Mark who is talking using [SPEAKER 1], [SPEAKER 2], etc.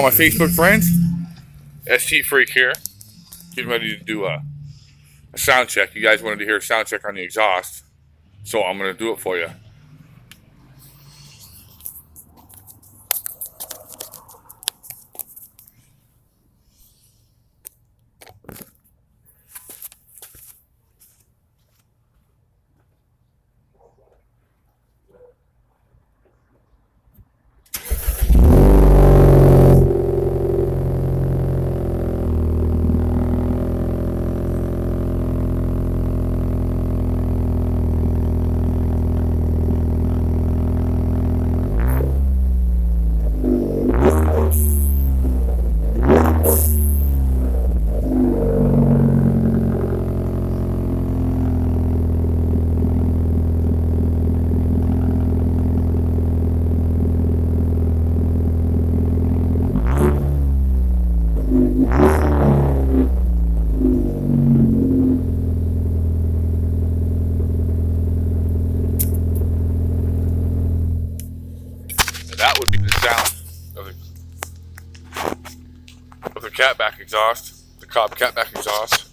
[SPEAKER 1] My Facebook friends, ST Freak here, getting ready to do a sound check. You guys wanted to hear a sound check on the exhaust, so I'm going to do it for you. That would be the sound of the cutback exhaust, the Cobb cutback exhaust.